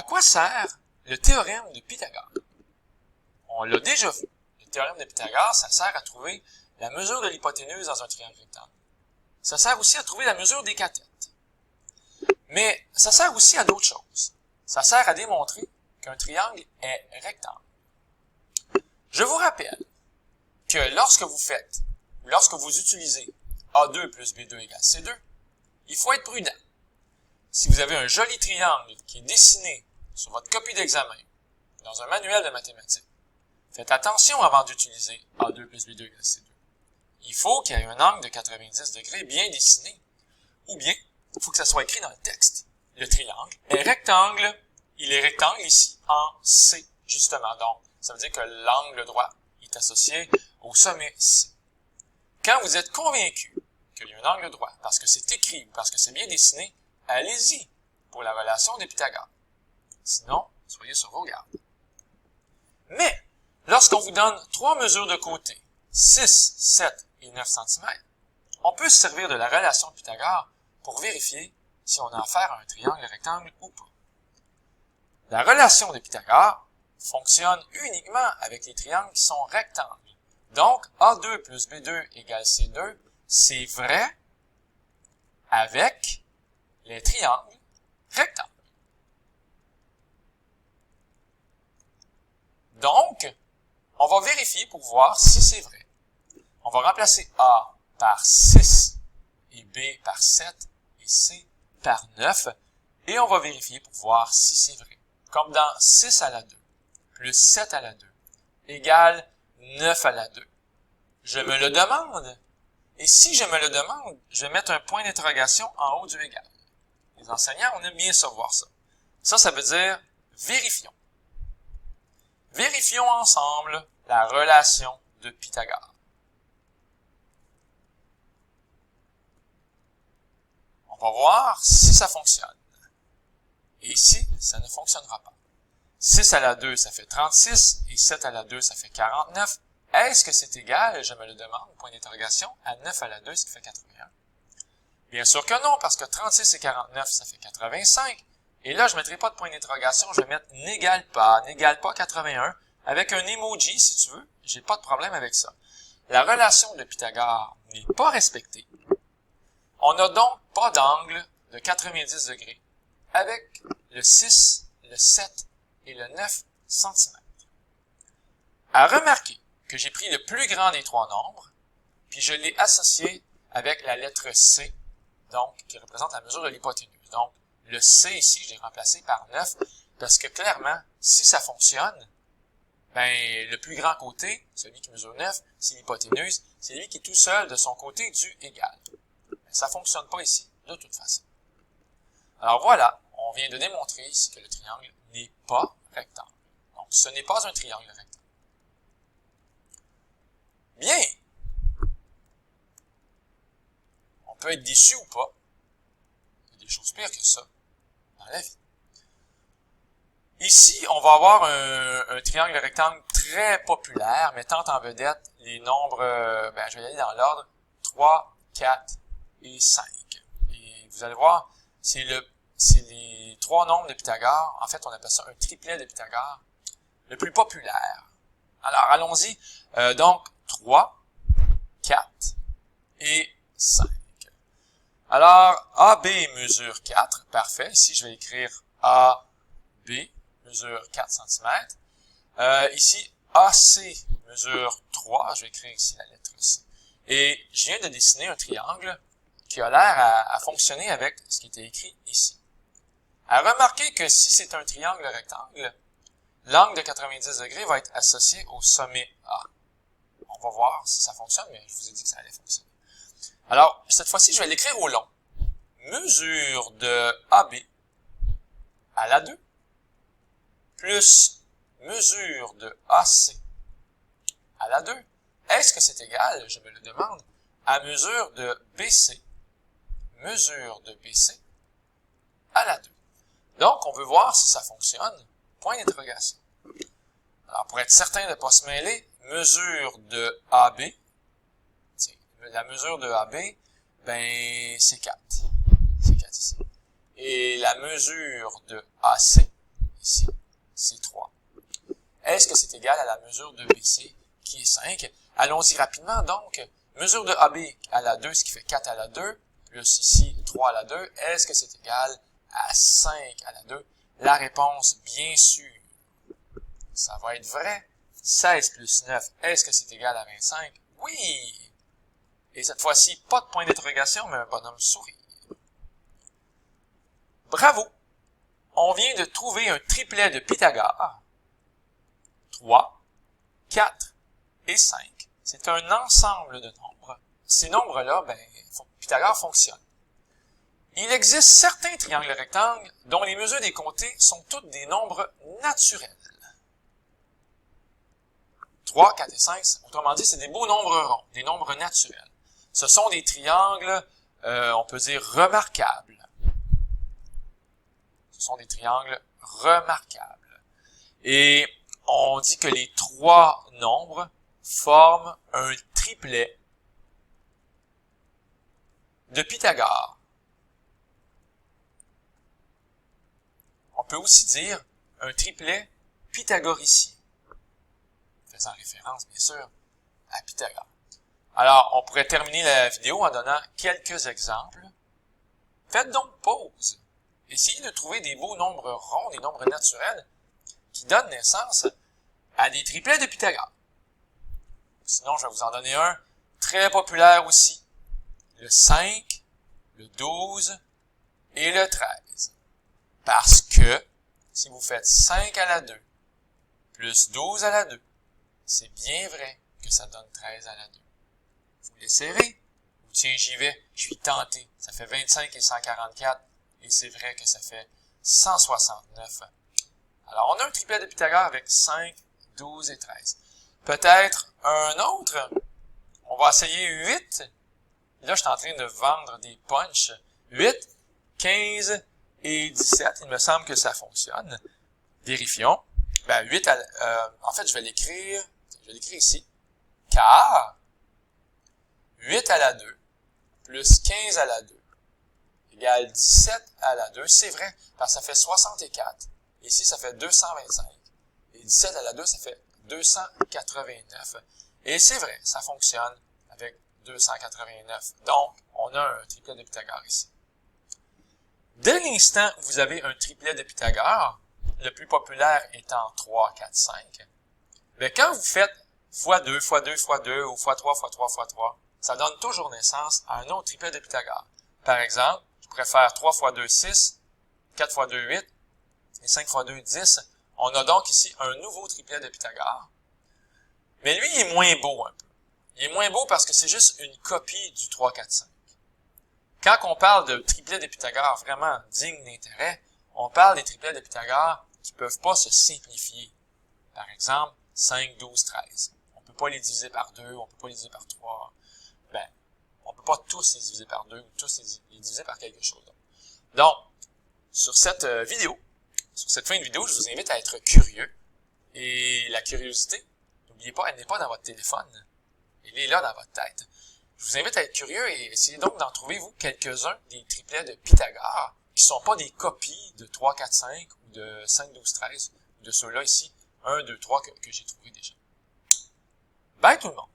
quoi sert le théorème de Pythagore? On l'a déjà vu. Le théorème de Pythagore, ça sert à trouver la mesure de l'hypoténuse dans un triangle rectangle. Ça sert aussi à trouver la mesure des cathètes. Mais ça sert aussi à d'autres choses. Ça sert à démontrer qu'un triangle est rectangle. Je vous rappelle que lorsque vous utilisez A2 plus B2 égale C2, il faut être prudent. Si vous avez un joli triangle qui est dessiné sur votre copie d'examen dans un manuel de mathématiques, faites attention avant d'utiliser A2 plus B2 égale C2. Il faut qu'il y ait un angle de 90 degrés bien dessiné, ou bien il faut que ça soit écrit dans le texte. Le triangle est rectangle. Il est rectangle ici en C, justement. Donc, ça veut dire que l'angle droit est associé au sommet C. Quand vous êtes convaincu qu'il y a un angle droit, parce que c'est écrit ou parce que c'est bien dessiné, allez-y pour la relation de Pythagore. Sinon, soyez sur vos gardes. Mais, lorsqu'on vous donne 3 mesures de côté, 6, 7 et 9 cm, on peut se servir de la relation de Pythagore pour vérifier si on a affaire à un triangle rectangle ou pas. La relation de Pythagore fonctionne uniquement avec les triangles qui sont rectangles. Donc, A2 plus B2 égale C2, c'est vrai avec les triangles rectangles. Donc, on va vérifier pour voir si c'est vrai. On va remplacer A par 6 et B par 7 et C par 9 et on va vérifier pour voir si c'est vrai. Comme dans 6 à la 2 plus 7 à la 2 égale 9 à la 2. Je me le demande. Et si je me le demande, je vais mettre un point d'interrogation en haut du égal. Les enseignants, on aime bien savoir ça. Ça veut dire vérifions. Vérifions ensemble la relation de Pythagore. On va voir si ça fonctionne. Et ici, ça ne fonctionnera pas. 6 à la 2, ça fait 36, et 7 à la 2, ça fait 49. Est-ce que c'est égal, je me le demande, point d'interrogation, à 9 à la 2, ce qui fait 81? Bien sûr que non, parce que 36 et 49, ça fait 85. Et là, je ne mettrai pas de point d'interrogation, je vais mettre n'égale pas 81, avec un emoji, si tu veux. J'ai pas de problème avec ça. La relation de Pythagore n'est pas respectée. On n'a donc pas d'angle de 90 degrés avec le 6, le 7 et le 9 cm. À remarquer que j'ai pris le plus grand des 3 nombres, puis je l'ai associé avec la lettre C, donc qui représente la mesure de l'hypoténuse. Donc, le C ici, je l'ai remplacé par 9, parce que clairement, si ça fonctionne, ben le plus grand côté, celui qui mesure 9, c'est l'hypoténuse, c'est lui qui est tout seul de son côté du égal. Ça ne fonctionne pas ici, de toute façon. Alors voilà, on vient de démontrer ici que le triangle n'est pas rectangle. Donc, ce n'est pas un triangle rectangle. Bien. On peut être déçu ou pas. Il y a des choses pires que ça dans la vie. Ici, on va avoir un triangle rectangle très populaire, mettant en vedette les nombres, je vais y aller dans l'ordre, 3, 4 et 5. Et vous allez voir, c'est les 3 nombres de Pythagore. En fait, on appelle ça un triplet de Pythagore, le plus populaire. Alors, allons-y. Donc, 3, 4 et 5. Alors, AB mesure 4. Parfait. Ici, je vais écrire AB mesure 4 cm. Ici, AC mesure 3. Je vais écrire ici la lettre C. Et je viens de dessiner un triangle qui a l'air à fonctionner avec ce qui était écrit ici. À remarquer que si c'est un triangle rectangle, l'angle de 90 degrés va être associé au sommet A. On va voir si ça fonctionne, mais je vous ai dit que ça allait fonctionner. Alors, cette fois-ci, je vais l'écrire au long. Mesure de AB à la 2 plus mesure de AC à la 2. Est-ce que c'est égal, je me le demande, à mesure de BC à la 2. Donc, on veut voir si ça fonctionne. Point d'interrogation. Alors, pour être certain de ne pas se mêler, mesure de AB, la mesure de AB, c'est 4. C'est 4 ici. Et la mesure de AC, ici, c'est 3. Est-ce que c'est égal à la mesure de BC, qui est 5? Allons-y rapidement, donc. Mesure de AB à la 2, ce qui fait 4 à la 2, plus ici 3 à la 2. Est-ce que c'est égal à 5 à la 2? La réponse, bien sûr, ça va être vrai. 16 plus 9, est-ce que c'est égal à 25? Oui! Et cette fois-ci, pas de point d'interrogation, mais un bonhomme sourire. Bravo! On vient de trouver un triplet de Pythagore. 3, 4 et 5. C'est un ensemble de nombres. Ces nombres-là, Pythagore fonctionne. Il existe certains triangles rectangles dont les mesures des côtés sont toutes des nombres naturels. 3, 4 et 5, autrement dit, c'est des beaux nombres ronds, des nombres naturels. Ce sont des triangles, on peut dire, remarquables. Ce sont des triangles remarquables. Et on dit que les trois nombres forment un triplet de Pythagore. On peut aussi dire un triplet pythagoricien, faisant référence, bien sûr, à Pythagore. Alors, on pourrait terminer la vidéo en donnant quelques exemples. Faites donc pause. Essayez de trouver des beaux nombres ronds, des nombres naturels, qui donnent naissance à des triplets de Pythagore. Sinon, je vais vous en donner un très populaire aussi. Le 5, le 12 et le 13. Parce que, si vous faites 5 à la 2 plus 12 à la 2, c'est bien vrai que ça donne 13 à la 2. Vous l'essayerez? Ou tiens, j'y vais, je suis tenté. Ça fait 25 et 144, et c'est vrai que ça fait 169. Alors, on a un triplet de Pythagore avec 5, 12 et 13. Peut-être un autre. On va essayer 8. Là, je suis en train de vendre des punchs. 8, 15 et 17. Il me semble que ça fonctionne. Vérifions. 8 en fait, je vais l'écrire ici. Car 8 à la 2 plus 15 à la 2 égale 17 à la 2. C'est vrai, parce que ça fait 64. Ici, ça fait 225. Et 17 à la 2, ça fait 289. Et c'est vrai, ça fonctionne avec 289. Donc, on a un triplet de Pythagore ici. Dès l'instant où vous avez un triplet de Pythagore, le plus populaire étant 3, 4, 5, mais quand vous faites x2, x2, x2 ou x3, x3, x3, ça donne toujours naissance à un autre triplet de Pythagore. Par exemple, je pourrais faire 3 x 2, 6, 4 x 2, 8 et 5 x 2, 10. On a donc ici un nouveau triplet de Pythagore. Mais lui, il est moins beau un peu. Il est moins beau parce que c'est juste une copie du 3, 4, 5. Quand on parle de triplets de Pythagore vraiment dignes d'intérêt, on parle des triplets de Pythagore qui ne peuvent pas se simplifier. Par exemple, 5, 12, 13. On ne peut pas les diviser par 2, on ne peut pas les diviser par 3. On ne peut pas tous les diviser par 2 ou tous les diviser par quelque chose d'autre. Donc, sur cette vidéo, sur cette fin de vidéo, je vous invite à être curieux. Et la curiosité, n'oubliez pas, elle n'est pas dans votre téléphone. Elle est là dans votre tête. Je vous invite à être curieux et essayez donc d'en trouver, vous, quelques-uns des triplets de Pythagore qui ne sont pas des copies de 3, 4, 5 ou de 5, 12, 13, ou de ceux-là ici, 1, 2, 3 que j'ai trouvé déjà. Bye tout le monde!